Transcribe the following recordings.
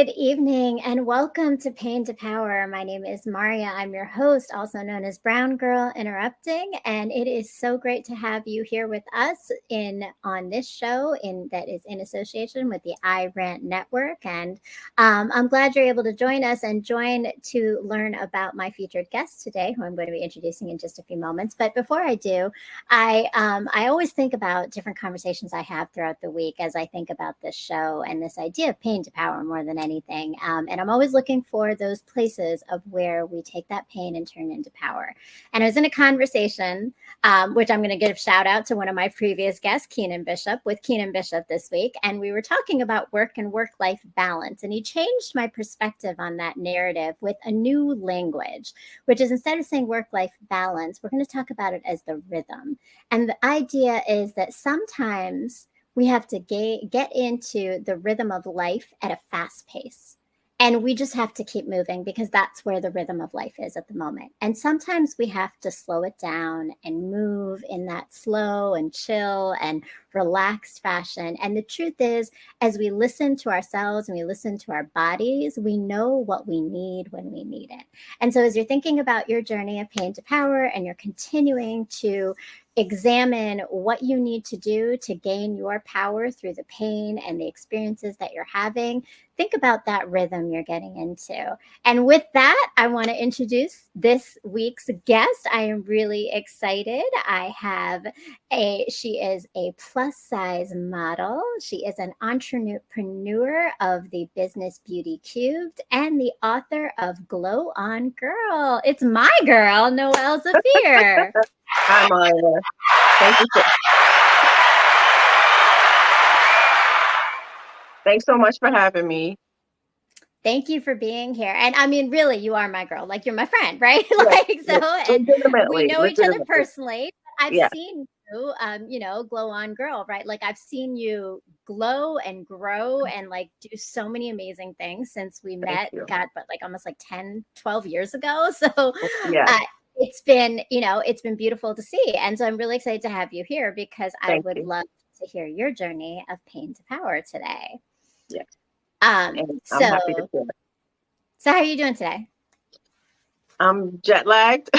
Good evening and welcome to Pain to Power. My name is Maria. I'm your host, also known as Brown Girl Interrupting, and it is so great to have you here with us on this show that is in association with the I Rant Network. And I'm glad you're able to join us and join to learn about my featured guest today, who I'm going to be introducing in just a few moments. But before I do, I always think about different conversations I have throughout the week as I think about this show and this idea of pain to power more than anything. And I'm always looking for those places of where we take that pain and turn into power. And I was in a conversation, which I'm going to give a shout out to one of my previous guests, Keenan Bishop, with Keenan Bishop this week. And we were talking about work and work-life balance. And he changed my perspective on that narrative with a new language, which is instead of saying work-life balance, we're going to talk about it as the rhythm. And the idea is that sometimes we have to get into the rhythm of life at a fast pace. And we just have to keep moving because that's where the rhythm of life is at the moment. And sometimes we have to slow it down and move in that slow and chill and relaxed fashion. And the truth is, as we listen to ourselves and we listen to our bodies, we know what we need when we need it. And so as you're thinking about your journey of pain to power and you're continuing to examine what you need to do to gain your power through the pain and the experiences that you're having, think about that rhythm you're getting into. And with that, I want to introduce this week's guest. I am really excited. She is a plus size model. She is an entrepreneur of the business Beauty Cubed and the author of Glow On Girl. It's my girl, Noel Zephir. Hi, Maria. Thank you. Thanks so much for having me. Thank you for being here. And I mean, really, you are my girl. Like, you're my friend, right? And we know each other personally. I've seen you, glow on girl, right? Like, I've seen you glow and grow and like do so many amazing things since we met, God, but like almost like 10, 12 years ago. So it's been beautiful to see. And so I'm really excited to have you here because I would love to hear your journey of pain to power today. Yes. I'm happy to share. So how are you doing today? I'm jet lagged.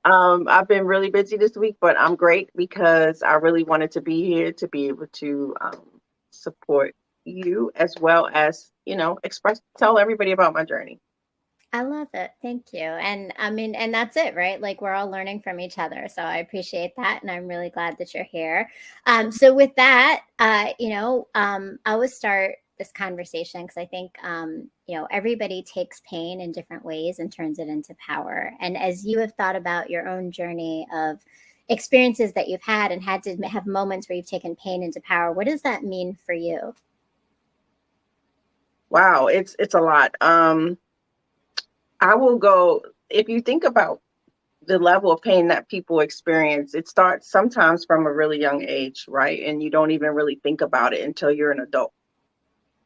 I've been really busy this week, but I'm great because I really wanted to be here to be able to support you as well as, tell everybody about my journey. I love it. Thank you. And I mean, and that's it, right? Like, we're all learning from each other. So I appreciate that. And I'm really glad that you're here. So with that, I always start this conversation because I think, everybody takes pain in different ways and turns it into power. And as you have thought about your own journey of experiences that you've had and had to have moments where you've taken pain into power, what does that mean for you? Wow, it's a lot. I will go, if you think about the level of pain that people experience, it starts sometimes from a really young age, right? And you don't even really think about it until you're an adult.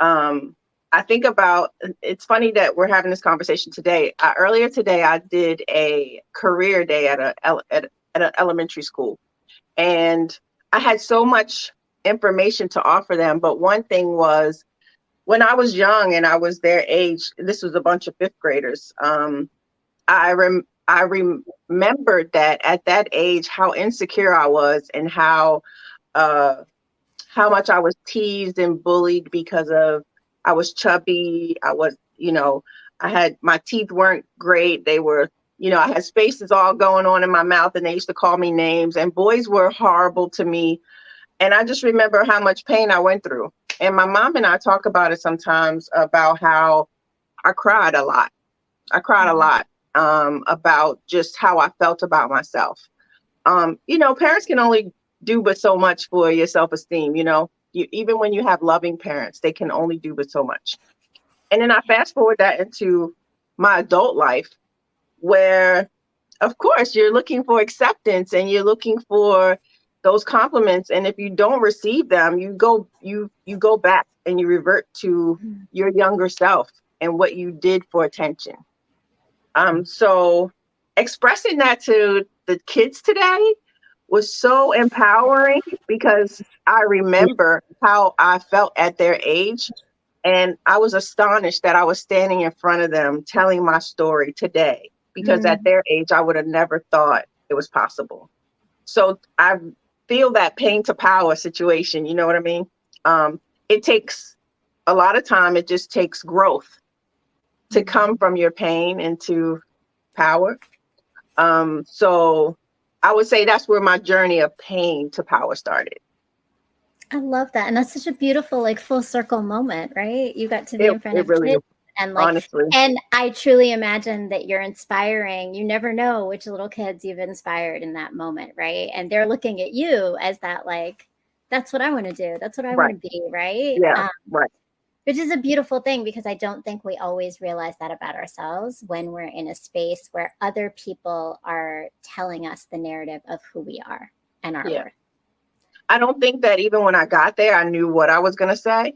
I think about, it's funny that we're having this conversation today. Earlier today, I did a career day at an elementary school. And I had so much information to offer them. But one thing was, when I was young and I was their age, this was a bunch of fifth graders. I remembered that at that age, how insecure I was and how much I was teased and bullied because I was chubby. I was, my teeth weren't great. They were, I had spaces all going on in my mouth and they used to call me names, and boys were horrible to me. And I just remember how much pain I went through. And my mom and I talk about it sometimes about how I cried a lot. About just how I felt about myself. Parents can only do but so much for your self-esteem. Even when you have loving parents, they can only do but so much. And then I fast forward that into my adult life, where, of course, you're looking for acceptance and you're looking for those compliments. And if you don't receive them, you go back and you revert to your younger self and what you did for attention. So expressing that to the kids today was so empowering because I remember how I felt at their age. And I was astonished that I was standing in front of them telling my story today, because at Mm. their age, I would have never thought it was possible. So I feel that pain to power situation. You know what I mean? It takes a lot of time. It just takes growth to come from your pain into power. So I would say that's where my journey of pain to power started. I love that. And that's such a beautiful, like, full circle moment, right? You got to be It in front it of really kids is, and like, honestly. and I truly imagine that you're inspiring. You never know which little kids you've inspired in that moment, right? And they're looking at you as that, like, that's what I want to do. That's what I want Right. to be, right? Yeah. Right. Which is a beautiful thing, because I don't think we always realize that about ourselves when we're in a space where other people are telling us the narrative of who we are and our Yeah. worth. I don't think that even when I got there, I knew what I was going to say.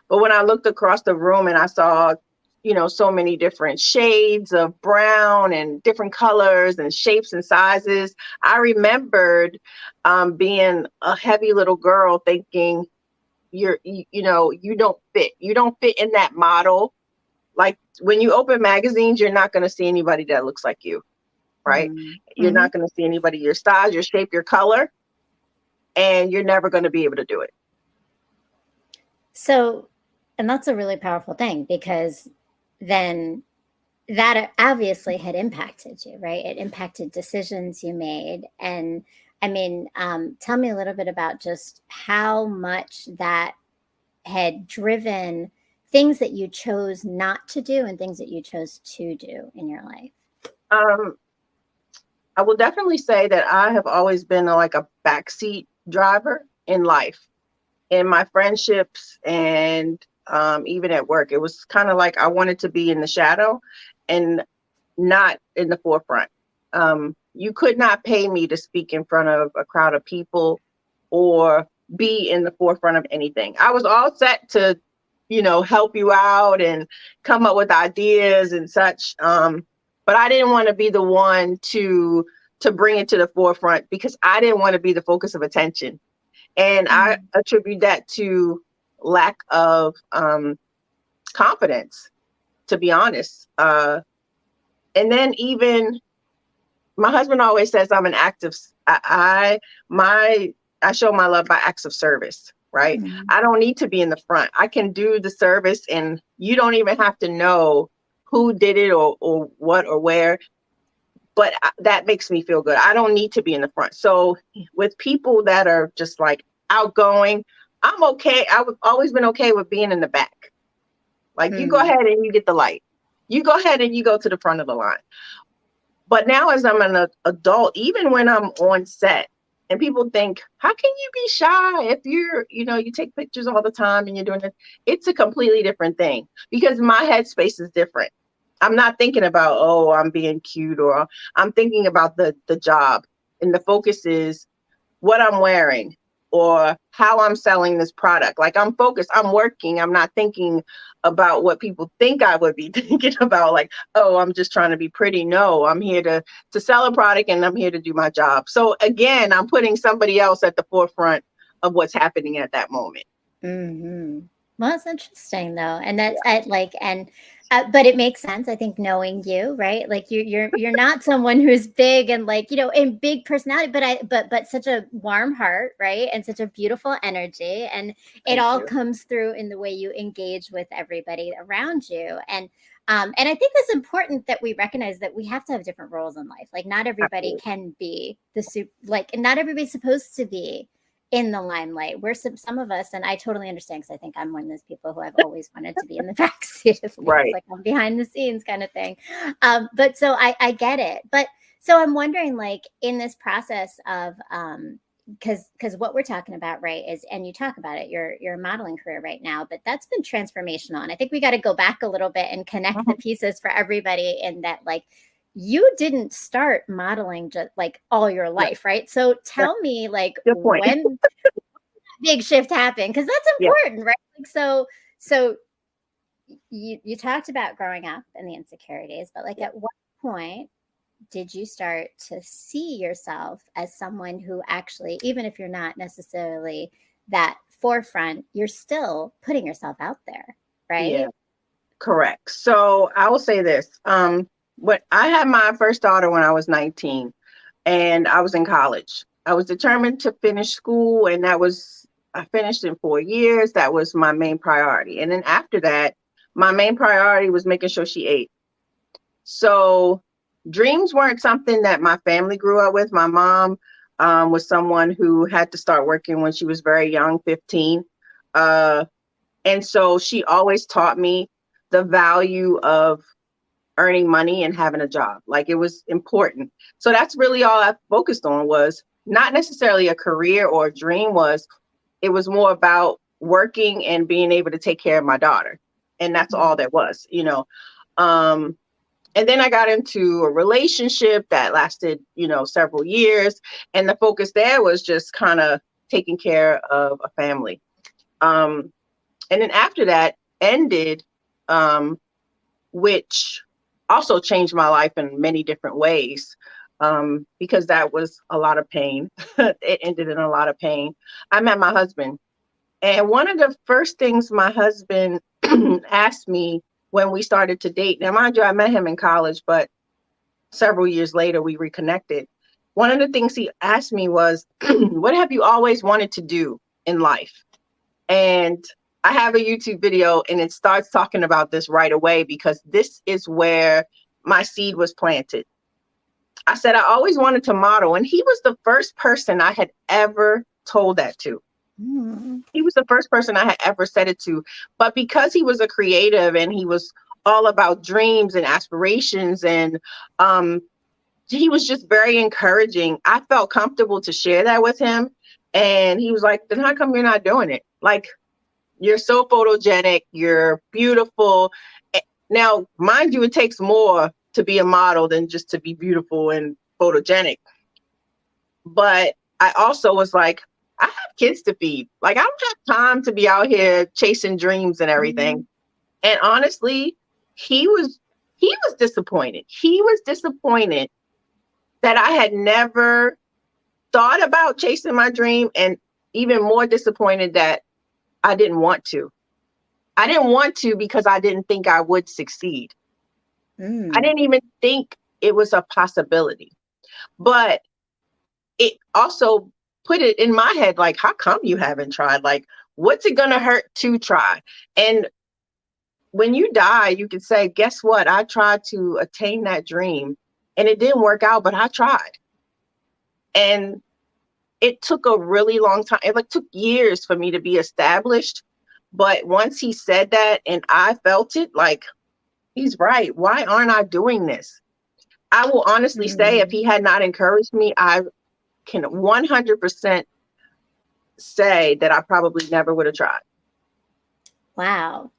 But when I looked across the room and I saw, so many different shades of brown and different colors and shapes and sizes, I remembered being a heavy little girl thinking, you don't fit. You don't fit in that model. Like when you open magazines, you're not going to see anybody that looks like you, right? You're Mm-hmm. not going to see anybody your size, your shape, your color, and you're never going to be able to do it. So, and that's a really powerful thing, because then that obviously had impacted you, right? It impacted decisions you made. And I mean, tell me a little bit about just how much that had driven things that you chose not to do and things that you chose to do in your life. Um, I will definitely say that I have always been like a backseat driver in life, in my friendships, and even at work. It was kind of like I wanted to be in the shadow and not in the forefront. You could not pay me to speak in front of a crowd of people or be in the forefront of anything. I was all set to, help you out and come up with ideas and such. But I didn't want to be the one to bring it to the forefront, because I didn't want to be the focus of attention. And I Mm. attribute that to lack of confidence, to be honest. And then even my husband always says I'm an active. I show my love by acts of service. Right. Mm. I don't need to be in the front. I can do the service, and you don't even have to know who did it or what or where. But that makes me feel good. I don't need to be in the front. So with people that are just like outgoing, I'm okay. I've always been okay with being in the back. Like, you go Mm. ahead and you get the light. You go ahead and you go to the front of the line. But now, as I'm an adult, even when I'm on set and people think, how can you be shy if you take pictures all the time and you're doing it? It's a completely different thing, because my headspace is different. I'm not thinking about, oh, I'm being cute, or I'm thinking about the job. And the focus is what I'm wearing or how I'm selling this product. Like, I'm focused, I'm working, I'm not thinking about what people think I would be thinking about, like, oh, I'm just trying to be pretty. No, I'm here to sell a product, and I'm here to do my job. So again, I'm putting somebody else at the forefront of what's happening at that moment. Mm-hmm. Well, that's interesting though, and that's Yeah. I like, and but it makes sense. I think knowing you, right? Like you're not someone who's big and like in big personality, but such a warm heart, right? And such a beautiful energy, and it Thank all you. comes through in the way you engage with everybody around you, and I think it's important that we recognize that we have to have different roles in life. Like not everybody Absolutely. can be the soup, like and not everybody's supposed to be in the limelight. We're some of us, and I totally understand because I think I'm one of those people who I've always wanted to be in the backseat of things, Right. like I'm behind the scenes kind of thing. But so I get it. But so I'm wondering, like in this process of because what we're talking about, right, is and you talk about it, your modeling career right now, but that's been transformational. And I think we got to go back a little bit and connect the Mhm. pieces for everybody in that like you didn't start modeling just like all your Yeah. life, right? So Yeah. tell me like Good point. when big shift happened because that's Yeah. important, right? Like so you talked about growing up and the insecurities, but like Yeah. at what point did you start to see yourself as someone who actually, even if you're not necessarily that forefront, you're still putting yourself out there? right? Yeah, correct. So I will say this. When I had my first daughter when I was 19 and I was in college, I was determined to finish school, and I finished in 4 years. That was my main priority. And then after that, my main priority was making sure she ate. So dreams weren't something that my family grew up with. My mom was someone who had to start working when she was very young, 15. Uh, and so she always taught me the value of earning money and having a job. Like, it was important. So that's really all I focused on, was not necessarily a career or a dream. It was more about working and being able to take care of my daughter. And that's all there was, you know. Um, and then I got into a relationship that lasted, several years. And the focus there was just kind of taking care of a family. Um, and then after that ended, which also changed my life in many different ways, because that was a lot of pain. It ended in a lot of pain. I met my husband. And one of the first things my husband asked me when we started to date, now mind you, I met him in college, but several years later we reconnected. One of the things he asked me was, what have you always wanted to do in life? And I have a YouTube video, and it starts talking about this right away, because this is where my seed was planted. I said I always wanted to model, and he was the first person I had ever told that to. He was the first person I had ever said it to. But because he was a creative and he was all about dreams and aspirations, and he was just very encouraging, I felt comfortable to share that with him. And he was like, then how come you're not doing it? Like, you're so photogenic, you're beautiful. Now, mind you, it takes more to be a model than just to be beautiful and photogenic. But I also was like, I have kids to feed. Like, I don't have time to be out here chasing dreams and everything. And honestly, he was disappointed. He was disappointed that I had never thought about chasing my dream, and even more disappointed that I didn't want to. I didn't want to because I didn't think I would succeed. I didn't even think it was a possibility. But it also put it in my head, like, how come you haven't tried? Like, what's it going to hurt to try? And when you die, you can say, guess what? I tried to attain that dream and it didn't work out, but I tried. And it took a really long time. It took years for me to be established. But once he said that and I felt it, like, he's right. Why aren't I doing this? I will honestly say, if he had not encouraged me, I can 100% say that I probably never would have tried. Wow.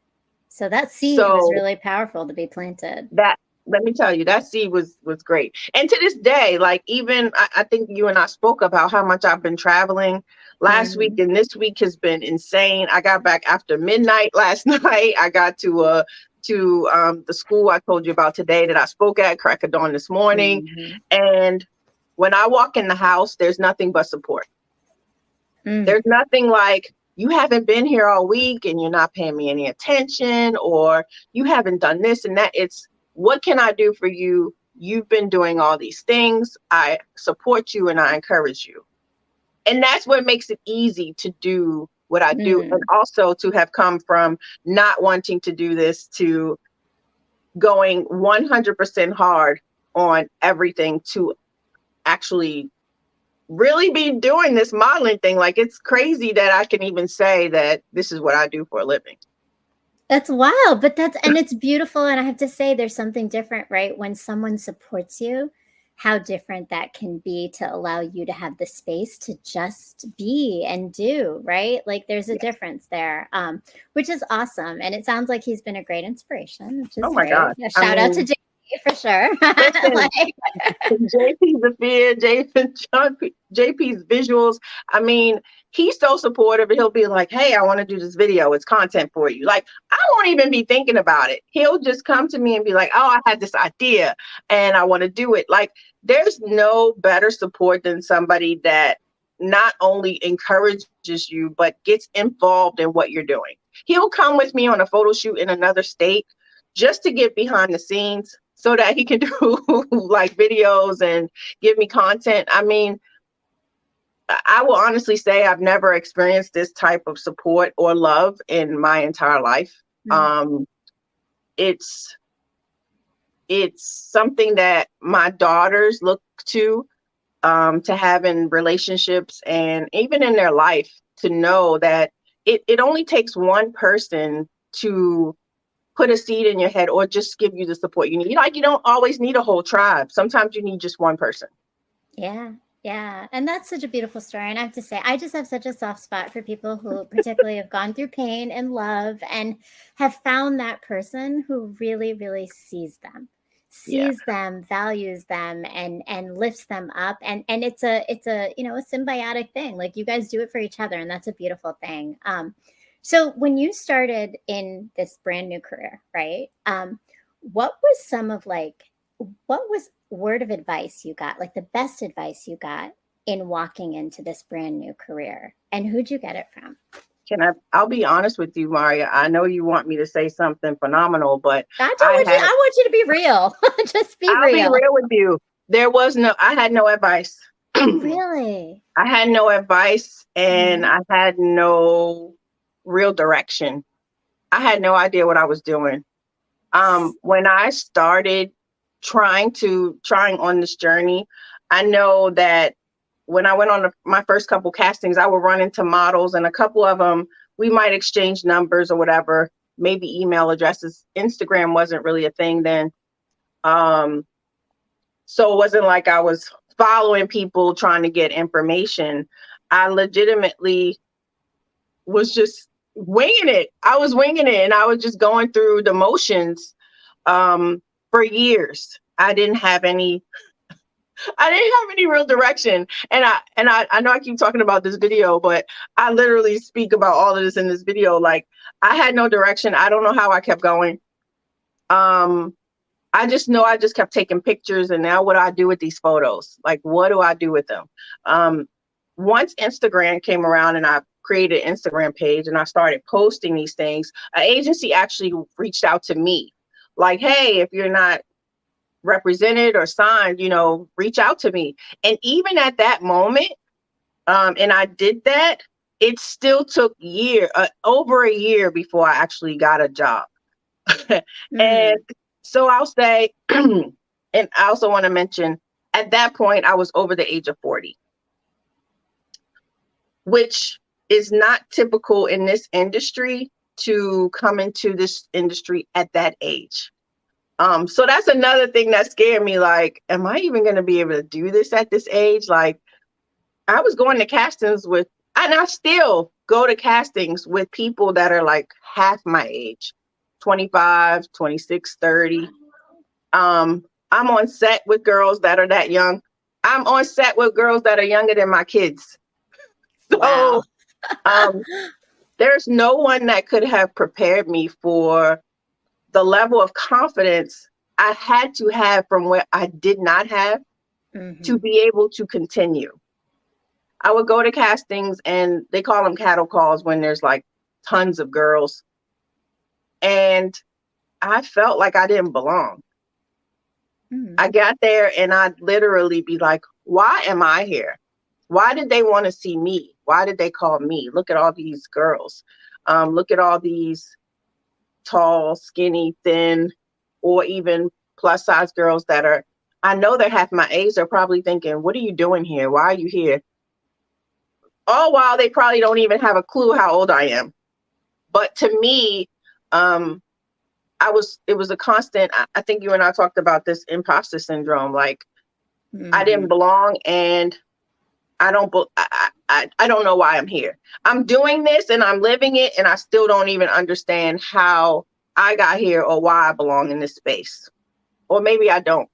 So that seed was really powerful to be planted. Let me tell you, that seed was great. And to this day, like, even I think you and I spoke about how much I've been traveling last week, and this week has been insane. I got back after midnight last night. I got to the school I told you about today that I spoke at, crack of dawn this morning. And when I walk in the house, there's nothing but support. There's nothing like, you haven't been here all week and you're not paying me any attention, or you haven't done this and that. It's, what can I do for you? You've been doing all these things. I support you and I encourage you. And that's what makes it easy to do what I do. And also to have come from not wanting to do this to going 100% hard on everything to actually really be doing this modeling thing. Like, it's crazy that I can even say that this is what I do for a living. That's wild, but and it's beautiful. And I have to say, there's something different, right? When someone supports you, how different that can be to allow you to have the space to just be and do, right? Like, there's a difference there, which is awesome. And it sounds like he's been a great inspiration, which is oh my great. God. Shout out to JP for sure. Listen, JP Zephir, JP's visuals. I mean, he's so supportive. He'll be like, hey, I want to do this video. It's content for you. Like, I won't even be thinking about it. He'll just come to me and be like, oh, I had this idea and I want to do it. Like, there's no better support than somebody that not only encourages you, but gets involved in what you're doing. he'll come with me on a photo shoot in another state just to get behind the scenes so that he can do like videos and give me content. I mean, I will honestly say I've never experienced this type of support or love in my entire life. Mm. It's something that my daughters look to have in relationships and even in their life, to know that it only takes one person to put a seed in your head or just give you the support you need. Like, you don't always need a whole tribe. Sometimes you need just one person. Yeah. Yeah. And that's such a beautiful story. And I have to say, I just have such a soft spot for people who particularly have gone through pain and love and have found that person who really, really sees them, Yeah. values them, and lifts them up. And it's a, you know, a symbiotic thing. Like, you guys do it for each other, and that's a beautiful thing. So when you started in this brand new career, right? What was some of like, what was word of advice you got, like the best advice you got in walking into this brand new career, and who'd you get it from? I'll be honest with you, Maria. I know you want me to say something phenomenal, but I want you to be real. Just be I'll be real. real with you. I had no advice. Really? I had no advice, and I had no real direction. I had no idea what I was doing. When I started trying on this journey, I know that when I went on my first couple castings, I would run into models, and a couple of them, we might exchange numbers or whatever, maybe email addresses. Instagram wasn't really a thing then. So it wasn't like I was following people trying to get information. I legitimately was just winging it. I was winging it, and I was just going through the motions for years. I didn't have any real direction. And I know I keep talking about this video, but I literally speak about all of this in this video. Like, I had no direction. I don't know how I kept going. I just know I just kept taking pictures, and now what do I do with these photos? Like, what do I do with them? Once Instagram came around and I created an Instagram page and I started posting these things, an agency actually reached out to me like, hey, if you're not represented or signed, you know, reach out to me. And even at that moment, and I did that, it still took over a year before I actually got a job. And so I'll say, and I also want to mention, at that point, I was over the age of 40, which is not typical in this industry to come into this industry at that age. So that's another thing that scared me. Like, am I even going to be able to do this at this age? Like, I was going to castings and I still go to castings with people that are like half my age, 25, 26, 30. I'm on set with girls that are that young. I'm on set with girls that are younger than my kids. So Wow. There's no one that could have prepared me for the level of confidence I had to have from where I did not have to be able to continue. I would go to castings, and they call them cattle calls when there's like tons of girls. And I felt like I didn't belong. I got there and I'd literally be like, why am I here? Why did they want to see me? Why did they call me? Look at all these girls. Look at all these tall, skinny, thin, or even plus size girls that are, I know they're half my age. They're probably thinking, what are you doing here? Why are you here? All while they probably don't even have a clue how old I am. But to me, it was a constant. I think you and I talked about this imposter syndrome. Like, I didn't belong, and I don't know why I'm here. I'm doing this and I'm living it, and I still don't even understand how I got here or why I belong in this space. Or maybe I don't.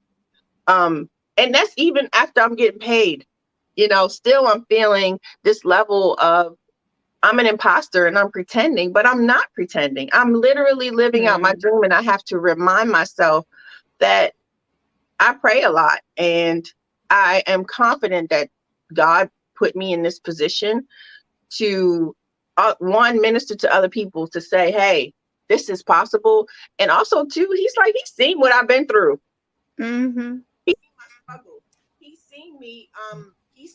And that's even after I'm getting paid. You know, still I'm feeling this level of, I'm an imposter and I'm pretending, but I'm not pretending. I'm literally living out my dream, and I have to remind myself that I pray a lot, and I am confident that God put me in this position to one, minister to other people to say, hey, this is possible. And also, two, he's like, he's seen what I've been through. Mm-hmm. He's seen my struggle. He's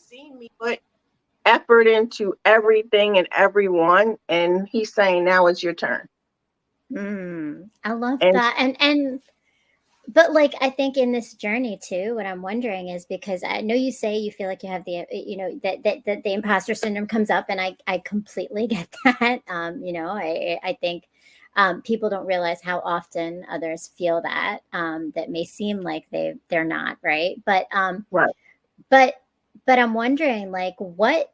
seen me put effort into everything and everyone. And he's saying, now it's your turn. I love And that. But like, I think in this journey too, what I'm wondering is, because I know you say you feel like you have the, that the imposter syndrome comes up, and I completely get that. I think people don't realize how often others feel that, that may seem like they're not right. right. But I'm wondering, like, what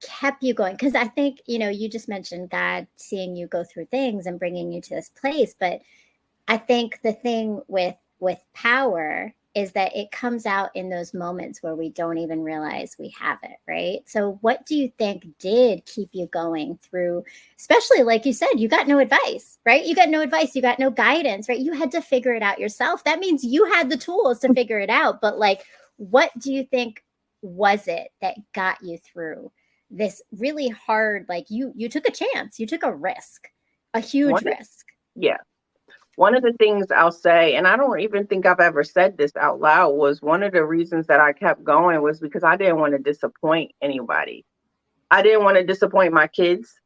kept you going? Because I think, you just mentioned God seeing you go through things and bringing you to this place. But I think the thing with power is that it comes out in those moments where we don't even realize we have it, right? So what do you think did keep you going through, especially like you said, you got no advice, right? You got no advice, you got no guidance, right? You had to figure it out yourself. That means you had the tools to figure it out. But like, what do you think was it that got you through this really hard, like you took a chance, you took a risk, a huge risk. Yeah. One of the things I'll say, and I don't even think I've ever said this out loud, was one of the reasons that I kept going was because I didn't want to disappoint anybody. I didn't want to disappoint my kids,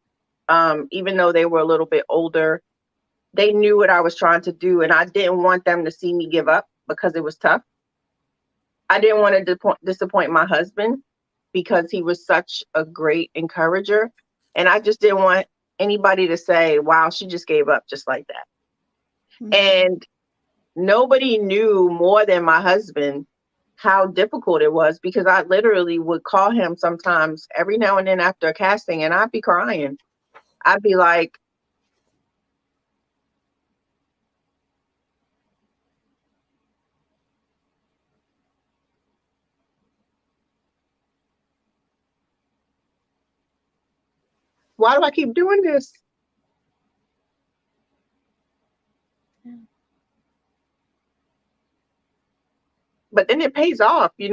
even though they were a little bit older. They knew what I was trying to do, and I didn't want them to see me give up because it was tough. I didn't want to disappoint my husband because he was such a great encourager. And I just didn't want anybody to say, wow, she just gave up just like that. And nobody knew more than my husband how difficult it was, because I literally would call him sometimes every now and then after a casting, and I'd be crying. I'd be like, why do I keep doing this? But then it pays off, It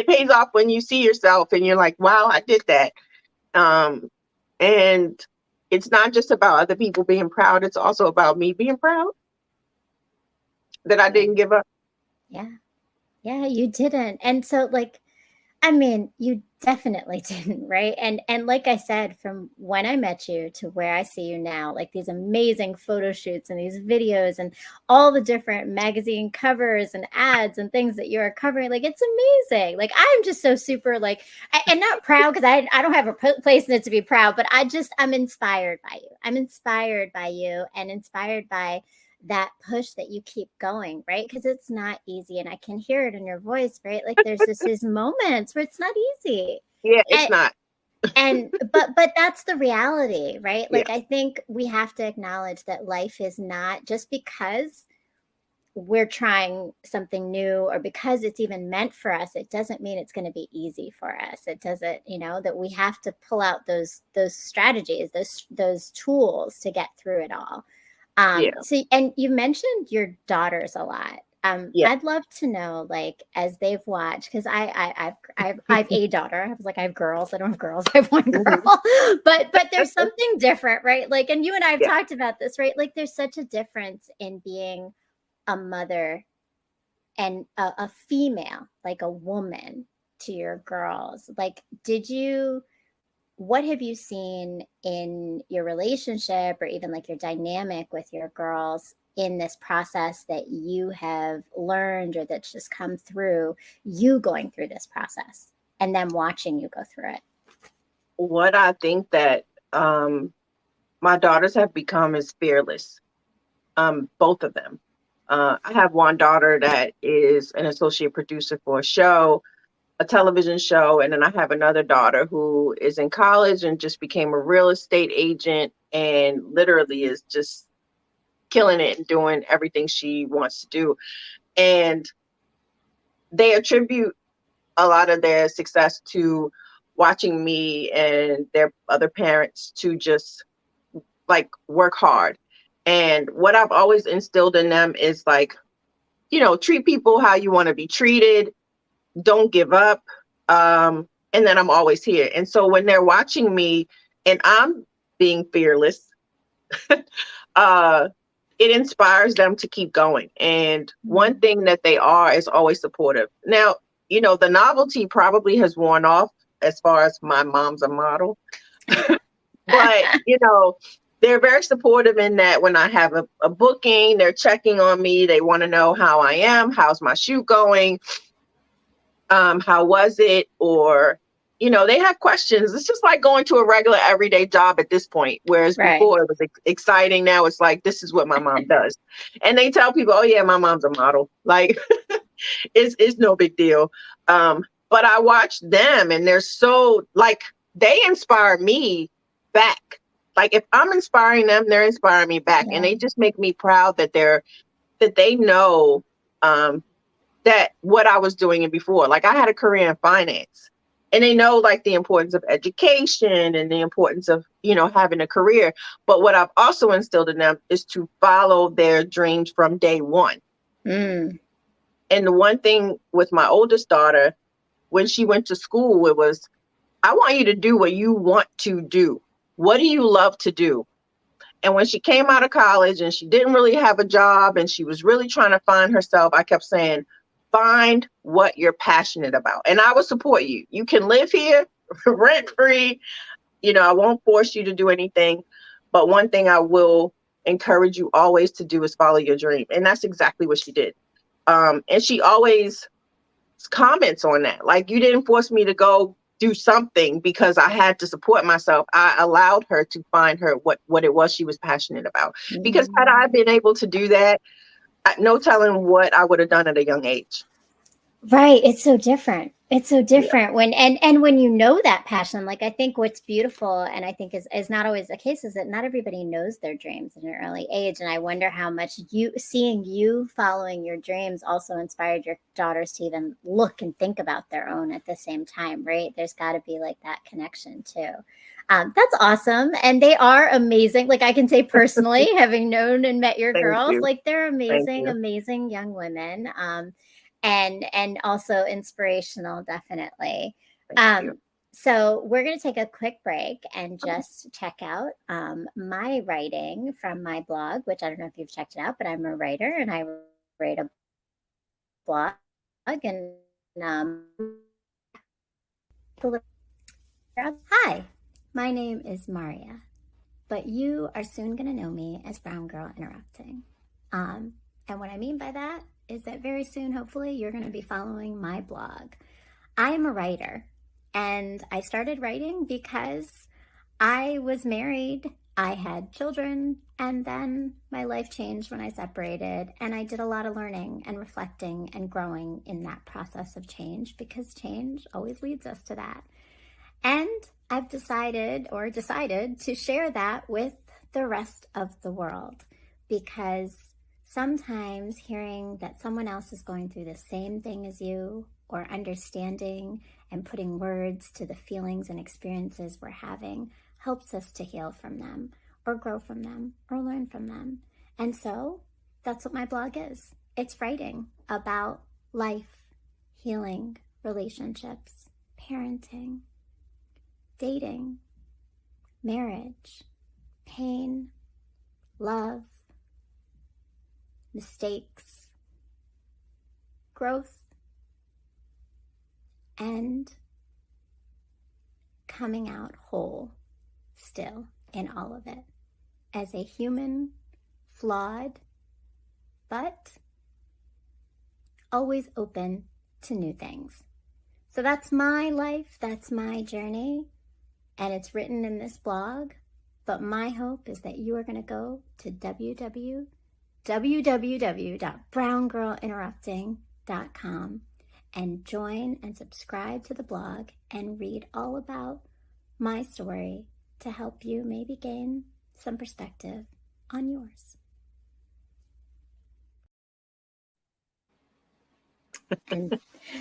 pays off when you see yourself and you're like, wow, I did that. And it's not just about other people being proud. It's also about me being proud that I didn't give up. Yeah, you didn't. And so, like, I mean, you definitely didn't, right? And like I said, from when I met you to where I see you now, like these amazing photo shoots and these videos and all the different magazine covers and ads and things that you're covering, like, it's amazing. Like, I'm just so super, like, and not proud, because I don't have a place in it to be proud, but I'm inspired by you. I'm inspired by you, and inspired by that push that you keep going, right? Because it's not easy, and I can hear it in your voice, right? Like, there's these moments where it's not easy. Yeah, it's not. But that's the reality, right? Like, Yeah. I think we have to acknowledge that life is not just because we're trying something new or because it's even meant for us, it doesn't mean it's going to be easy for us. It doesn't, that we have to pull out those strategies, those tools to get through it all. So, and you mentioned your daughters a lot. I'd love to know, like, as they've watched, because I've a daughter. I was like, I have girls. I don't have girls. I have one girl. but there's something different, right? Like, and you and I have talked about this, right? Like, there's such a difference in being a mother and a female, like a woman, to your girls. Like, what have you seen in your relationship, or even like your dynamic with your girls, in this process that you have learned, or that's just come through you going through this process and them watching you go through it? What I think that my daughters have become is fearless. Both of them. I have one daughter that is an associate producer for a television show. And then I have another daughter who is in college and just became a real estate agent, and literally is just killing it and doing everything she wants to do. And they attribute a lot of their success to watching me and their other parents to just like work hard. And what I've always instilled in them is like, treat people how you want to be treated. Don't give up. And then I'm always here. And so when they're watching me and I'm being fearless, uh, it inspires them to keep going. And one thing that they are is always supportive. Now, the novelty probably has worn off as far as my mom's a model, but they're very supportive in that when I have a booking, they're checking on me. They want to know how I am, how's my shoot going, how was it, or they have questions. It's just like going to a regular everyday job at this point, whereas before it was exciting. Now it's like, this is what my mom does, and they tell people, oh yeah, my mom's a model, like it's no big deal. But I watch them and they're so, like, they inspire me back. Like if I'm inspiring them, they're inspiring me back. And they just make me proud that they know that what I was doing before. Like I had a career in finance, and they know like the importance of education and the importance of, having a career. But what I've also instilled in them is to follow their dreams from day one. And the one thing with my oldest daughter, when she went to school, it was, I want you to do what you want to do. What do you love to do? And when she came out of college and she didn't really have a job and she was really trying to find herself, I kept saying, find what you're passionate about. And I will support you. You can live here rent free. I won't force you to do anything. But one thing I will encourage you always to do is follow your dream. And that's exactly what she did. And she always comments on that. Like, you didn't force me to go do something because I had to support myself. I allowed her to find what it was she was passionate about. Because had I been able to do that, no telling what I would have done at a young age. Right. It's so different. It's so different when, and when that passion, like I think what's beautiful, and I think is not always the case, is that not everybody knows their dreams in an early age. And I wonder how much seeing you following your dreams also inspired your daughters to even look and think about their own at the same time, right? There's got to be like that connection too. That's awesome. And they are amazing. Like I can say personally, having known and met your girls, like they're amazing, amazing young women. And also inspirational, definitely. So we're going to take a quick break and just check out my writing from my blog, which I don't know if you've checked it out, but I'm a writer and I write a blog. And hi, my name is Maria, but you are soon going to know me as Brown Girl Interrupting. And what I mean by that is that very soon, hopefully, you're going to be following my blog. I am a writer, and I started writing because I was married, I had children, and then my life changed when I separated, and I did a lot of learning and reflecting and growing in that process of change, because change always leads us to that. And I've decided to share that with the rest of the world, because sometimes hearing that someone else is going through the same thing as you, or understanding and putting words to the feelings and experiences we're having, helps us to heal from them, or grow from them, or learn from them. And so that's what my blog is. It's writing about life, healing, relationships, parenting, dating, marriage, pain, love, mistakes, growth, and coming out whole still in all of it as a human, flawed, but always open to new things. So that's my life, that's my journey, and it's written in this blog. But my hope is that you are going to go to www.browngirlinterrupting.com and join and subscribe to the blog and read all about my story to help you maybe gain some perspective on yours.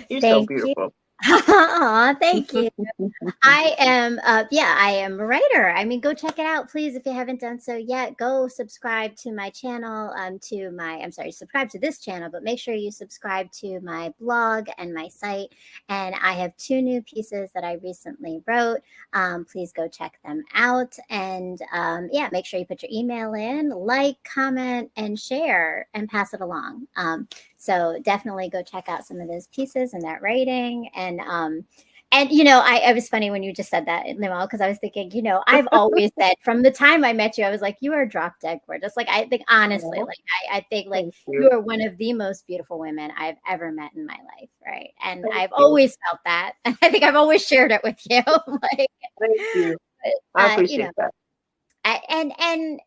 You're so beautiful. Aw, thank you. I am, I am a writer. I mean, go check it out, please. If you haven't done so yet, go subscribe to my channel, subscribe to this channel, but make sure you subscribe to my blog and my site. And I have 2 new pieces that I recently wrote. Please go check them out. And make sure you put your email in, like, comment, and share, and pass it along. So definitely go check out some of those pieces and that writing. And I was funny when you just said that, Noel, because I was thinking, I've always said from the time I met you, I was like, you are drop dead gorgeous. Like, I think honestly, like I think like you are one of the most beautiful women I've ever met in my life, right? And I've always felt that, and I think I've always shared it with you. Like, Thank you. I appreciate that. And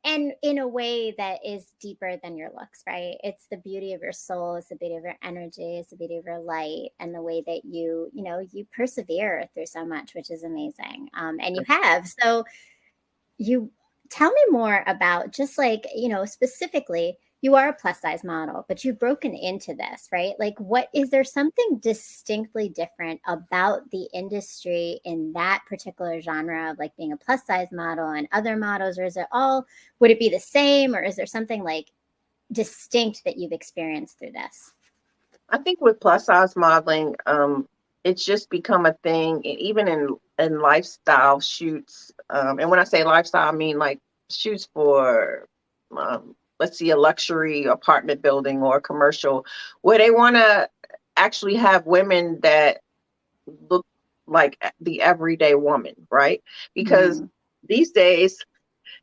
in a way that is deeper than your looks, right? It's the beauty of your soul, it's the beauty of your energy, it's the beauty of your light, and the way that you persevere through so much, which is amazing. And you have. So you tell me more about, just like, specifically, you are a plus size model, but you've broken into this, right? Like, what is there something distinctly different about the industry in that particular genre of like being a plus size model and other models, or would it be the same, or is there something like distinct that you've experienced through this? I think with plus size modeling, it's just become a thing, even in lifestyle shoots. And when I say lifestyle, I mean like shoots for, let's see, a luxury apartment building or a commercial, where they want to actually have women that look like the everyday woman, right? Because these days,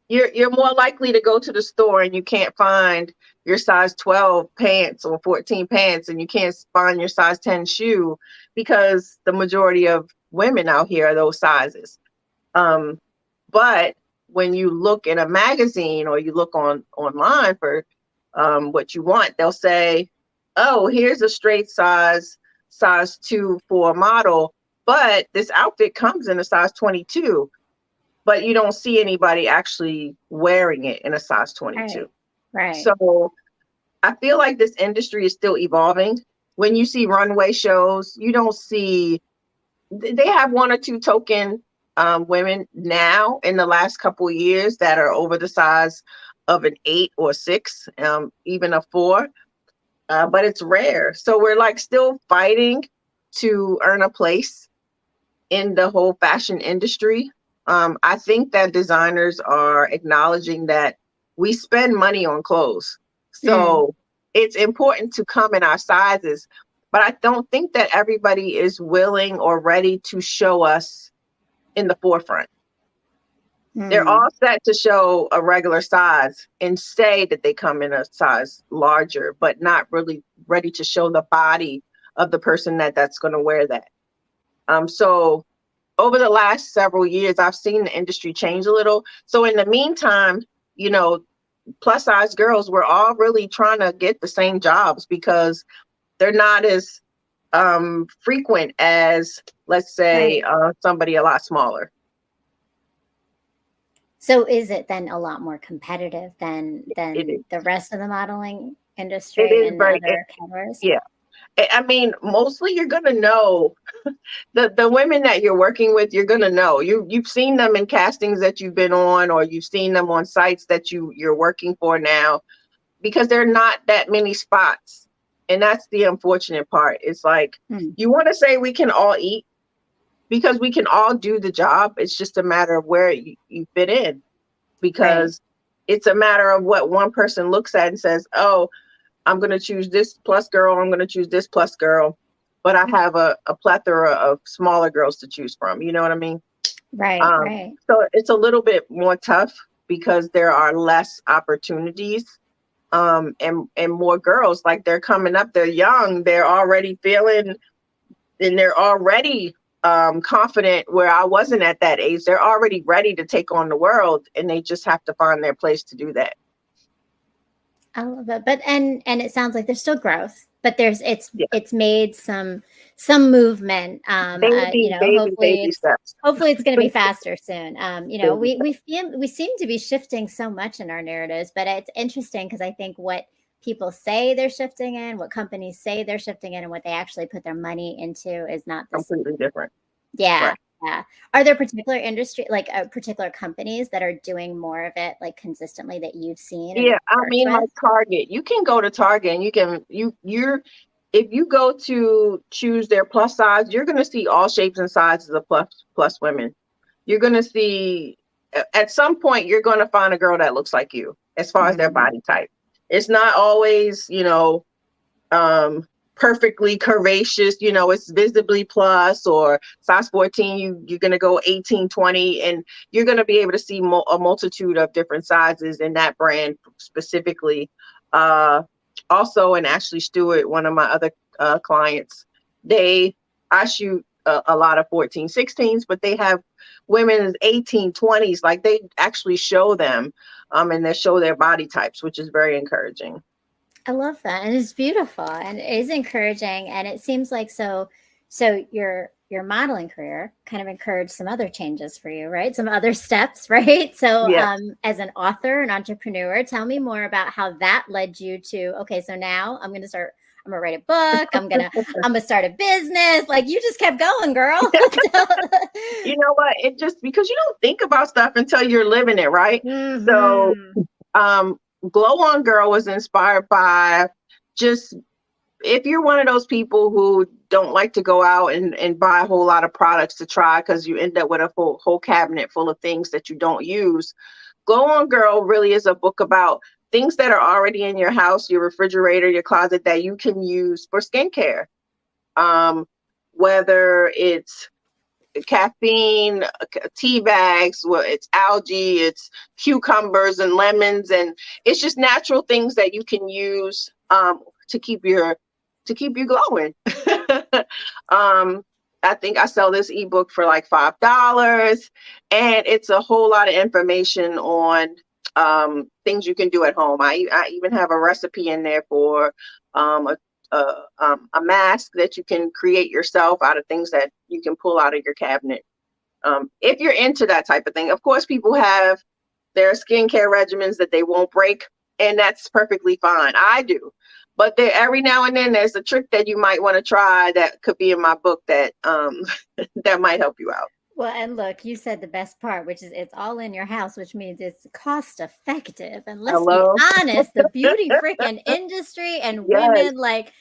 you're more likely to go to the store and you can't find your size 12 pants or 14 pants, and you can't find your size 10 shoe, because the majority of women out here are those sizes. But when you look in a magazine or you look online for what you want, they'll say, oh, here's a straight size 2 for a model, but this outfit comes in a size 22. But you don't see anybody actually wearing it in a size 22. Right. So I feel like this industry is still evolving. When you see runway shows, you don't see, they have 1 or 2 token women now in the last couple of years that are over the size of an 8 or 6, even a 4. But it's rare. So we're like still fighting to earn a place in the whole fashion industry. I think that designers are acknowledging that we spend money on clothes. So it's important to come in our sizes, but I don't think that everybody is willing or ready to show us in the forefront. They're all set to show a regular size and say that they come in a size larger, but not really ready to show the body of the person that's going to wear that. So over the last several years, I've seen the industry change a little. So in the meantime, plus size girls, we're all really trying to get the same jobs because they're not as frequent as, let's say, somebody a lot smaller. So is it then a lot more competitive than the rest of the modeling industry and other categories? Yeah. I mean, mostly you're going to know the women that you're working with, you're going to know. You've seen them in castings that you've been on, or you've seen them on sites that you're working for now, because there are not that many spots. And that's the unfortunate part. It's like, you want to say we can all eat, because we can all do the job. It's just a matter of where you fit in, because it's a matter of what one person looks at and says, oh, I'm going to choose this plus girl, I'm going to choose this plus girl, but I have a plethora of smaller girls to choose from. You know what I mean? Right. So it's a little bit more tough because there are less opportunities, and more girls, like, they're coming up, they're young, they're already feeling, and they're already confident, where I wasn't at that age. They're already ready to take on the world, and they just have to find their place to do that. I love it. But and it sounds like there's still growth, but it's made some movement. Hopefully it's going to be faster soon. We seem to be shifting so much in our narratives, but it's interesting because I think what people say they're shifting in, what companies say they're shifting in, and what they actually put their money into is not the same. Completely different. Yeah. Right. Yeah. Are there particular industry, like particular companies that are doing more of it, like consistently, that you've seen and that Yeah, I you've worked mean, like with? Target, you can go to Target and you're if you go to choose their plus size, you're going to see all shapes and sizes of plus women. You're going to see at some point you're going to find a girl that looks like you as far as their Mhm. body type. It's not always, um perfectly curvaceous, it's visibly plus or size 14, you're going to go 18, 20, and you're going to be able to see a multitude of different sizes in that brand specifically. Also, and Ashley Stewart, one of my other clients, I shoot a lot of 14 16s, but they have women's 18 20s, like they actually show them, and they show their body types, which is very encouraging. I love that, and it's beautiful, and it is encouraging, and it seems like so your modeling career kind of encouraged some other changes for you, right? Some other steps, right? So, Yeah. as an author and entrepreneur, tell me more about how that led you to, okay, so now I'm gonna write a book. I'm gonna start a business. Like, you just kept going, girl. You know what? It just because you don't think about stuff until you're living it, right? So, Hmm. Glow On Girl was inspired by just if you're one of those people who don't like to go out and buy a whole lot of products to try because you end up with a whole cabinet full of things that you don't use. Glow On Girl really is a book about things that are already in your house, your refrigerator, your closet, that you can use for skincare. Whether it's caffeine, tea bags, well, it's algae, it's cucumbers and lemons, and it's just natural things that you can use to keep you glowing. I think I sell this ebook for like $5, and it's a whole lot of information on things you can do at home. I even have a recipe in there for a a mask that you can create yourself out of things that you can pull out of your cabinet. If you're into that type of thing, of course, people have their skincare regimens that they won't break, and that's perfectly fine. I do. But there, every now and then, there's a trick that you might want to try that could be in my book that that might help you out. Well, and look, you said the best part, which is it's all in your house, which means it's cost effective. And let's be Hello. honest, the beauty freaking industry and Yes. women, like,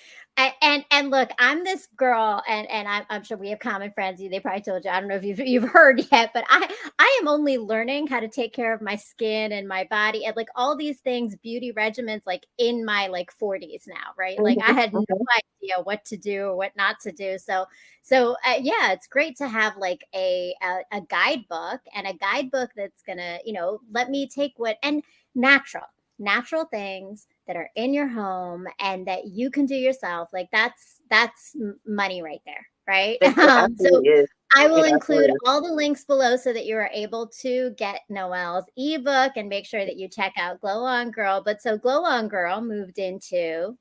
and look, I'm this girl, and I'm sure we have common friends. They probably told you. I don't know if you've heard yet, but I am only learning how to take care of my skin and my body and like all these things, beauty regimens, like in my like 40s now, right? Like I Mhm, had no mhm. idea what to do or what not to do. So yeah, it's great to have like a guidebook, and a guidebook that's gonna, let me take what, and natural things that are in your home and that you can do yourself. Like that's money right there, right? It So absolutely is. I will It include absolutely is. all the links below so that you are able to get Noel's ebook, and make sure that you check out Glow On Girl. But so Glow On Girl moved into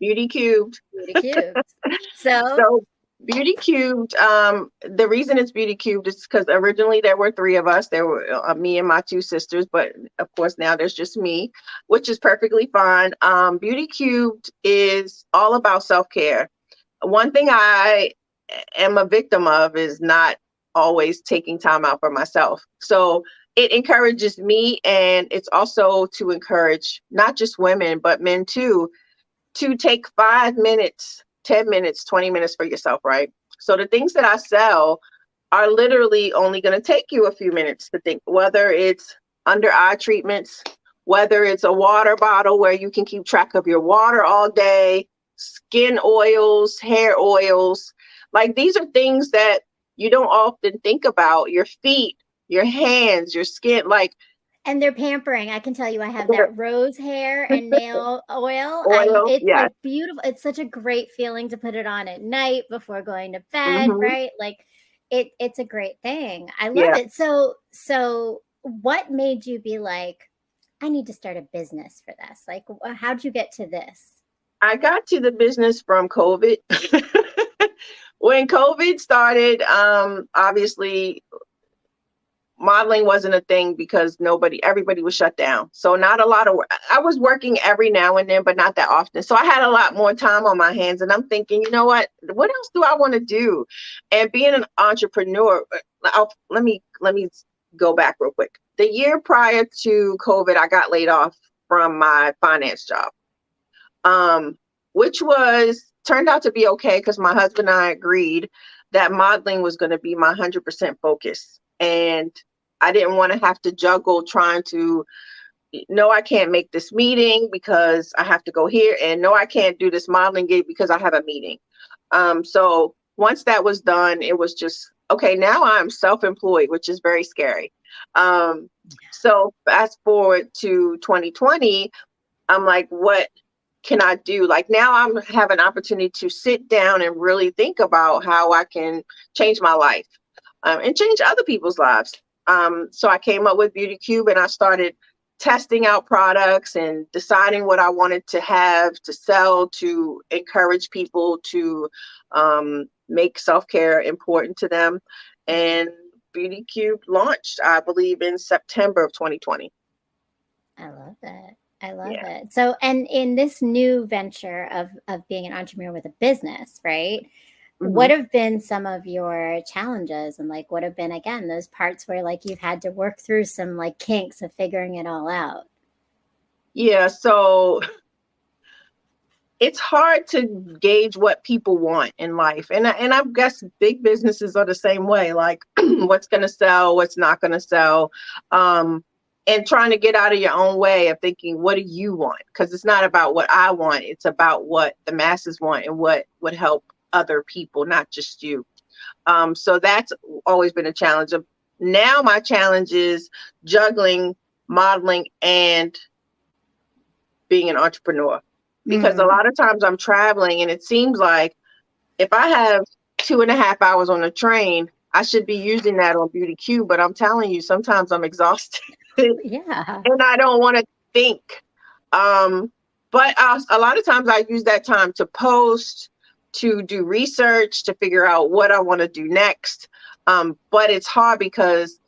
Beauty Cubed. Beauty Cubes. So So Beauty Cubed, the reason it's Beauty Cubed is because originally there were three of us. There were me and my two sisters, but of course now there's just me, which is perfectly fine. Beauty Cubed is all about self-care. One thing I am a victim of is not always taking time out for myself. So it encourages me, and it's also to encourage not just women, but men too, to take 5 minutes, 10 minutes, 20 minutes for yourself, right? So the things that I sell are literally only going to take you a few minutes to think, whether it's under eye treatments, whether it's a water bottle where you can keep track of your water all day, skin oils, hair oils. Like these are things that you don't often think about. Your feet, your hands, your skin, like and they're pampering. I can tell you, I have that rose hair and nail oil. oil. It's Yes. like beautiful. It's such a great feeling to put it on at night before going to bed, Hmm. right? Like it's a great thing. I love Yeah. it. So what made you be like, I need to start a business for this? Like, how'd you get to this? I got to the business from COVID. When COVID started, obviously modeling wasn't a thing because everybody was shut down. So not a lot of work. I was working every now and then, but not that often. So I had a lot more time on my hands, and I'm thinking, you know what else do I want to do? And being an entrepreneur, let me go back real quick. The year prior to COVID, I got laid off from my finance job, which turned out to be okay because my husband and I agreed that modeling was going to be my 100% focus. And I didn't want to have to juggle trying to, no, I can't make this meeting because I have to go here. And no, I can't do this modeling gig because I have a meeting. So once that was done, it was just, okay, now I'm self-employed, which is very scary. So fast forward to 2020, I'm like, what can I do? Like now I have an opportunity to sit down and really think about how I can change my life and change other people's lives. So I came up with Beauty Cube, and I started testing out products and deciding what I wanted to have to sell to encourage people to make self-care important to them. And Beauty Cube launched, I believe, in September of 2020. I love that. I love it. So, and in this new venture of being an entrepreneur with a business, right? What have been some of your challenges, and like what have been, again, those parts where like you've had to work through some like kinks of figuring it all out? Yeah, so it's hard to gauge what people want in life. And I guess big businesses are the same way, like what's going to sell, what's not going to sell. And trying to get out of your own way of thinking, what do you want? Because it's not about what I want. It's about what the masses want and what would help other people, not just you. So that's always been a challenge. Now my challenge is juggling modeling and being an entrepreneur. Because a lot of times I'm traveling, and it seems like if I have 2.5 hours on a train, I should be using that on Beauty Cube. But I'm telling you, sometimes I'm exhausted. Yeah. And I don't want to think. But a lot of times I use that time to post, to do research, to figure out what I want to do next. But it's hard because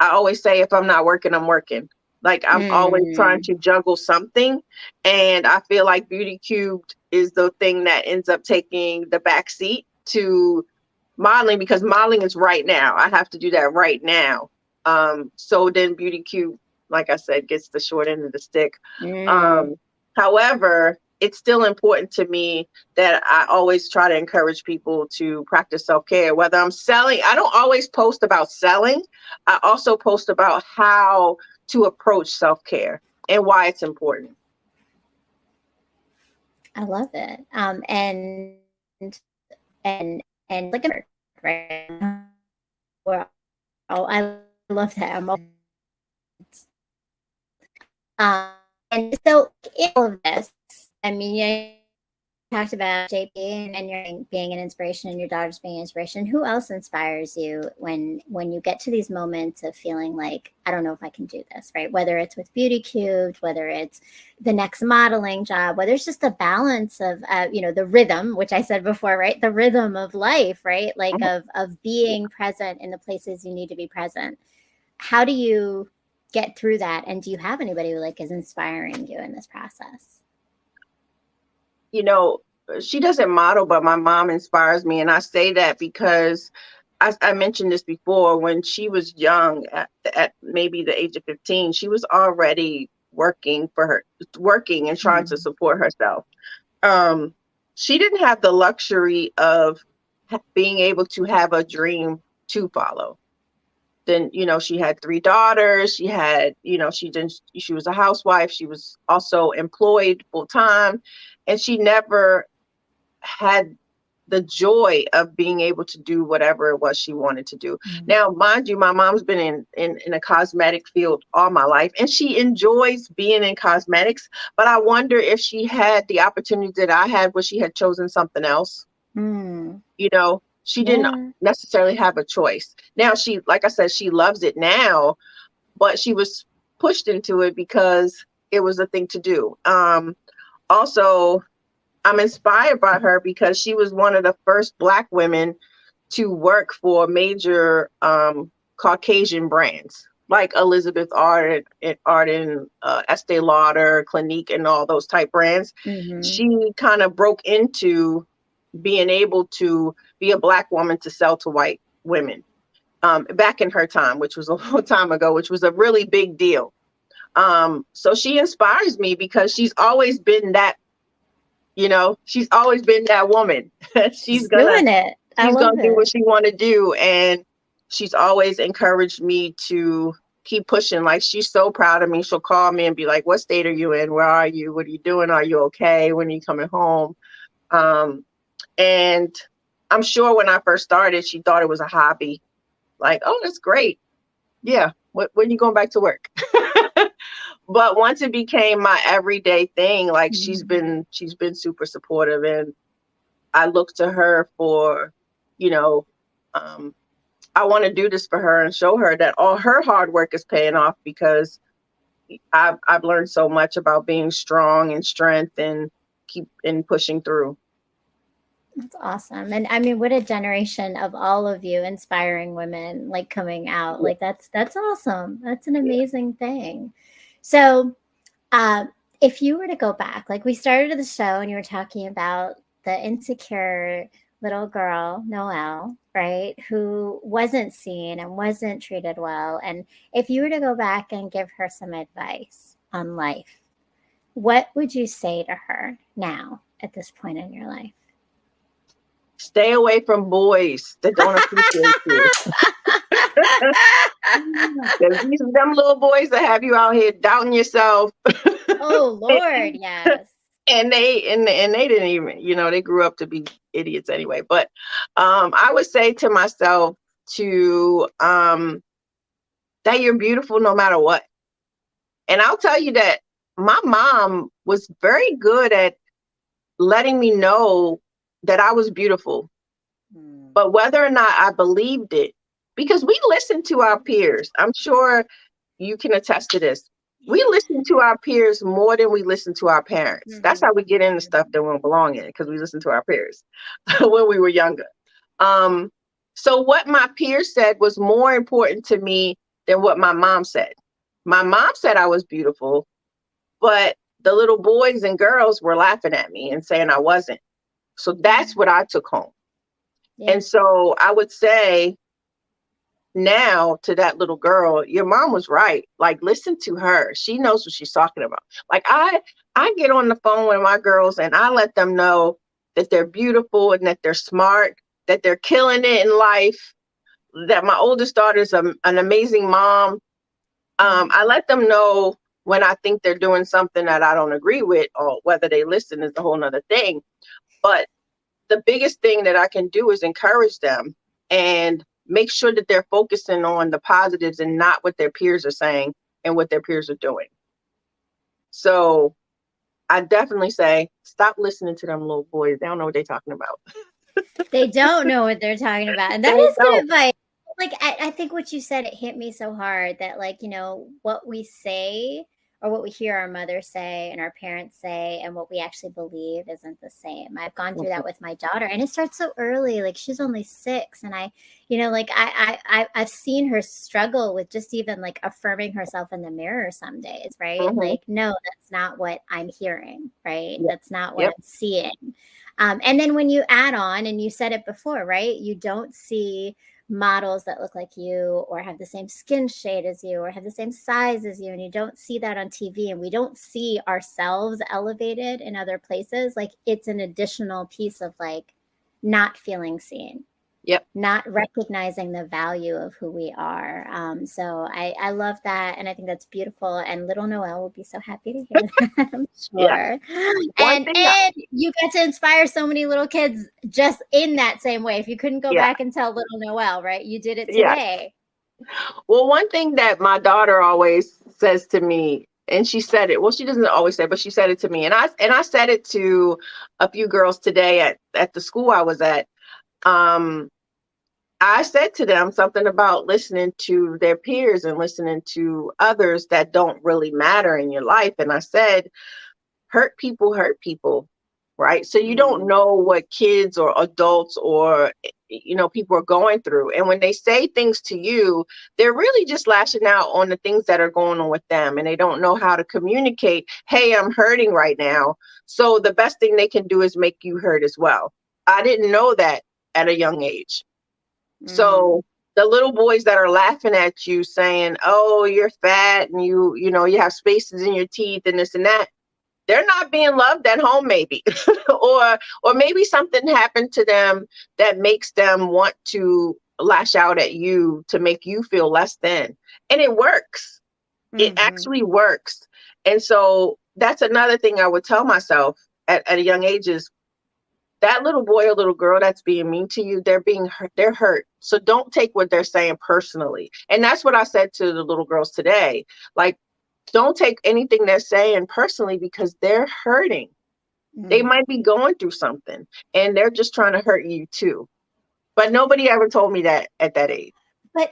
I always say, if I'm not working, I'm working. Like I'm always trying to juggle something. And I feel like Beauty Cubed is the thing that ends up taking the back seat to modeling, because modeling is right now. I have to do that right now. So then Beauty Cube, like I said, gets the short end of the stick. However, it's still important to me that I always try to encourage people to practice self-care. Whether I'm selling, I don't always post about selling. I also post about how to approach self-care and why it's important. I love it. And like a right. Well, oh, I love that. And so in all of this, I mean, you talked about JP and your being an inspiration and your daughters being an inspiration. Who else inspires you when you get to these moments of feeling like, I don't know if I can do this, right? Whether it's with Beauty Cubed, whether it's the next modeling job, whether it's just the balance of, the rhythm, which I said before, right? The rhythm of life, right? Like of being present in the places you need to be present. How do you get through that? And do you have anybody who like is inspiring you in this process? She doesn't model, but my mom inspires me. And I say that because I mentioned this before, when she was young, at maybe the age of 15, she was already working and trying to support herself. She didn't have the luxury of being able to have a dream to follow. Then, she had 3 daughters. She had, she was a housewife. She was also employed full time, and she never had the joy of being able to do whatever it was she wanted to do. Now, mind you, my mom's been in a cosmetic field all my life, and she enjoys being in cosmetics. But I wonder if she had the opportunity that I had, would she had chosen something else? She didn't necessarily have a choice. Now, like I said, she loves it now, but she was pushed into it because it was a thing to do. Also, I'm inspired by her because she was one of the first Black women to work for major Caucasian brands like Elizabeth Arden, Estee Lauder, Clinique, and all those type brands. Mm-hmm. She kind of broke into being able to be a Black woman to sell to white women back in her time, which was a long time ago, which was a really big deal. So she inspires me because she's always been that, she's always been that woman. she's She's gonna doing it. I she's love gonna do what it. she want to do, and she's always encouraged me to keep pushing. Like, she's so proud of me. She'll call me and be like, "What state are you in? Where are you? What are you doing? Are you okay? When are you coming home?" And I'm sure when I first started, she thought it was a hobby. Like, "Oh, that's great. Yeah. When are you going back to work?" But once it became my everyday thing, like, Mhm. she's been super supportive, and I look to her for, you know, um, I want to do this for her and show her that all her hard work is paying off, because I've learned so much about being strong and strength and keep and pushing through. That's awesome. And I mean, what a generation of all of you inspiring women like coming out. Yeah, Like that's awesome. That's an yeah. amazing thing. So, uh, if you were to go back, like we started the show and you were talking about the insecure little girl, Noelle, right, who wasn't seen and wasn't treated well. And if you were to go back and give her some advice on life, what would you say to her now at this point in your life? Stay away from boys that don't appreciate you. Because these them little boys that have you out here doubting yourself. Oh Lord, yes. And they didn't even, they grew up to be idiots anyway. But I would say to myself to that you're beautiful no matter what. And I'll tell you that my mom was very good at letting me know that I was beautiful. Mm. But whether or not I believed it, because we listen to our peers, I'm sure you can attest to this. We listen to our peers more than we listen to our parents. That's how Mhm. we get into stuff that we don't belong in, because we listen to our peers when we were younger. Um, so what my peers said was more important to me than what my mom said. My mom said I was beautiful, but the little boys and girls were laughing at me and saying I wasn't. So that's what I took home. Yeah. And so I would say now to that little girl, your mom was right. Like, listen to her. She knows what she's talking about. Like, I get on the phone with my girls and I let them know that they're beautiful and that they're smart, that they're killing it in life, that my oldest daughter's an amazing mom. I let them know when I think they're doing something that I don't agree with, or whether they listen is a whole nother thing. But the biggest thing that I can do is encourage them and make sure that they're focusing on the positives and not what their peers are saying and what their peers are doing. So I definitely say, stop listening to them little boys. They don't know what they're talking about. They don't know what they're talking about. And that They is good don't. advice. Like I think what you said, it hit me so hard that like, what we say or what we hear our mothers say and our parents say and what we actually believe isn't the same. I've gone through that with my daughter and it starts so early. Like she's only 6 and like I've seen her struggle with just even like affirming herself in the mirror some days, right? Mm-hmm. Like, no, that's not what I'm hearing, right? Yep. That's not what Yep. I'm seeing. And then when you add on, and you said it before, right? You don't see models that look like you or have the same skin shade as you or have the same size as you. And you don't see that on TV. And we don't see ourselves elevated in other places. Like it's an additional piece of like not feeling seen, Yep. not recognizing the value of who we are. So I love that. And I think that's beautiful. And little Noelle will be so happy to hear that, I'm Yeah. sure. One And thing. you get to inspire so many little kids just in that same way. If you couldn't go Yeah. back and tell little Noelle, right? You did it Yeah. today. Well, one thing that my daughter always says to me, and she said it, well, she doesn't always say, but she said it to me. And I said it to a few girls today at the school I was at. Um, I said to them something about listening to their peers and listening to others that don't really matter in your life. And I said, hurt people, right? So you don't Mm, know what kids or adults or people are going through. And when they say things to you, they're really just lashing out on the things that are going on with them. And they don't know how to communicate, hey, I'm hurting right now. So the best thing they can do is make you hurt as well. I didn't know that at a young age. So the little boys that are laughing at you saying, oh, you're fat and you have spaces in your teeth and this and that, they're not being loved at home, maybe, or maybe something happened to them that makes them want to lash out at you to make you feel less than. And it works. It actually works. And so that's another thing I would tell myself at a young age is that little boy or little girl that's being mean to you, they're hurt. So don't take what they're saying personally. And that's what I said to the little girls today. Like, don't take anything they're saying personally because they're hurting. They might be going through something and they're just trying to hurt you too. But nobody ever told me that at that age.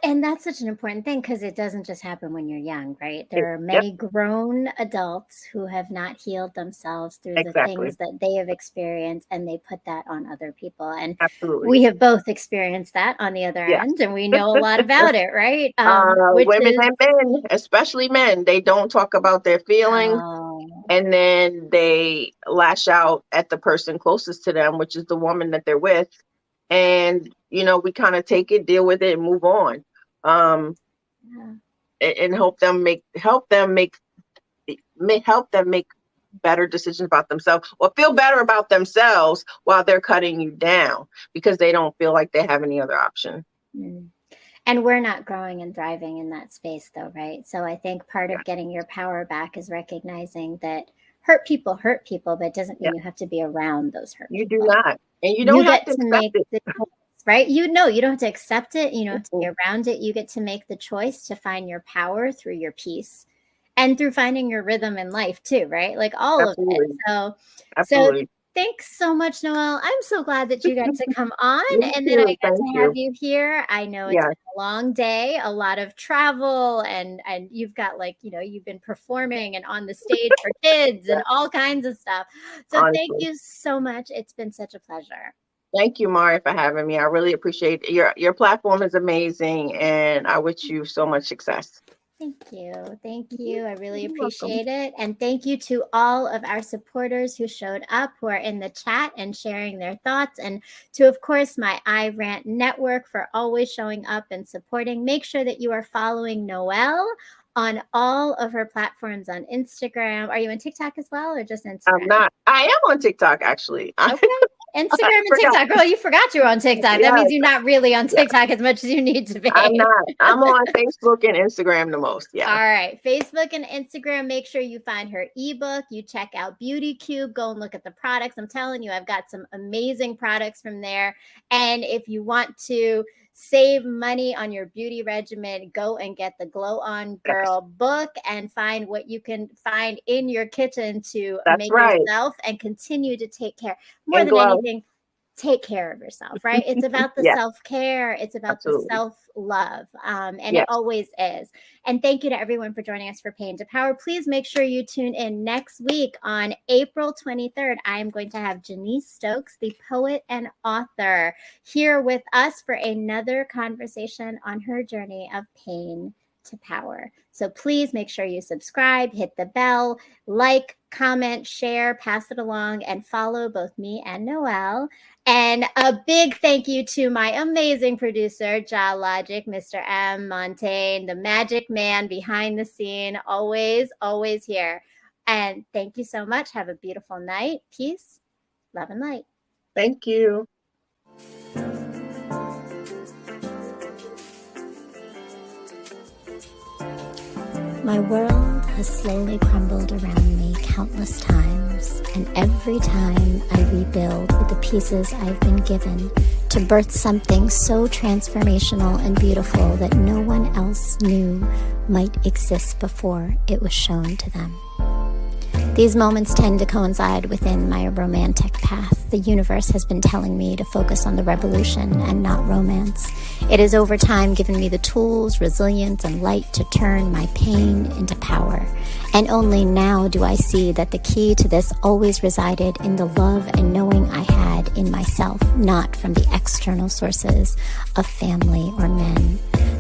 And that's such an important thing because it doesn't just happen when you're young, right? There are many grown adults who have not healed themselves through the things that they have experienced, and they put that on other people. And we have both experienced that on the other end, and we know a lot about it, right? Women and men, especially men, they don't talk about their feelings, and then they lash out at the person closest to them, which is the woman that they're with. And, we kind of take it, deal with it, and move on. And help them make better decisions about themselves, or feel better about themselves while they're cutting you down because they don't feel like they have any other option. And we're not growing and thriving in that space though, right? So I think part of getting your power back is recognizing that hurt people, but it doesn't mean you have to be around those hurt people. You do not. And you don't have to make the choice, right? You don't have to accept it. You don't have to be around it. You get to make the choice to find your power through your peace and through finding your rhythm in life too, right? Like all of it. So thanks so much, Noel. I'm so glad that you got to come on and that I got to have you here. I know it's been a long day, a lot of travel, and you've got you've been performing and on the stage for kids and all kinds of stuff. So thank you so much. It's been such a pleasure. Thank you, Mari, for having me. I really appreciate it. Your platform is amazing, and I wish you so much success. Thank you. Thank you. I really appreciate it. And thank you to all of our supporters who showed up, who are in the chat and sharing their thoughts. And to, of course, my iRant network for always showing up and supporting. Make sure that you are following NOEL on all of her platforms on Instagram. Are you on TikTok as well, or just Instagram? I'm not. I am on TikTok, actually. Okay. Instagram and TikTok. Girl, you forgot you were on TikTok. That means you're not really on TikTok as much as you need to be. I'm not. I'm on Facebook and Instagram the most. Yeah. All right. Facebook and Instagram. Make sure you find her ebook. You check out Beauty Cube. Go and look at the products. I'm telling you, I've got some amazing products from there. And if you want to save money on your beauty regimen, go and get the Glow On Girl book and find what you can find in your kitchen to make yourself and continue to take care. More than anything, take care of yourself, right? It's about the self-care. It's about the self-love. And it always is. And thank you to everyone for joining us for Pain to Power. Please make sure you tune in next week on April 23rd. I am going to have Janice Stokes, the poet and author, here with us for another conversation on her journey of pain to power. So please make sure you subscribe, hit the bell, like, comment, share, pass it along, and follow both me and Noel. And a big thank you to my amazing producer, Ja Logic, Mr. M. Montaigne, the magic man behind the scene, always, always here. And thank you so much. Have a beautiful night. Peace, love, and light. Thank you. My world has slowly crumbled around me countless times, and every time I rebuild with the pieces I've been given to birth something so transformational and beautiful that no one else knew might exist before it was shown to them. These moments tend to coincide within my romantic path. The universe has been telling me to focus on the revolution and not romance. It has over time given me the tools, resilience, and light to turn my pain into power. And only now do I see that the key to this always resided in the love and knowing I had in myself, not from the external sources of family or men.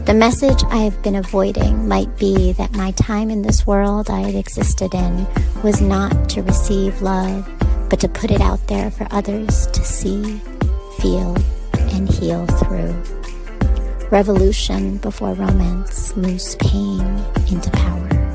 The message I have been avoiding might be that my time in this world I had existed in was not to receive love, but to put it out there for others to see, feel, and heal through. Revolution before romance moves pain into power.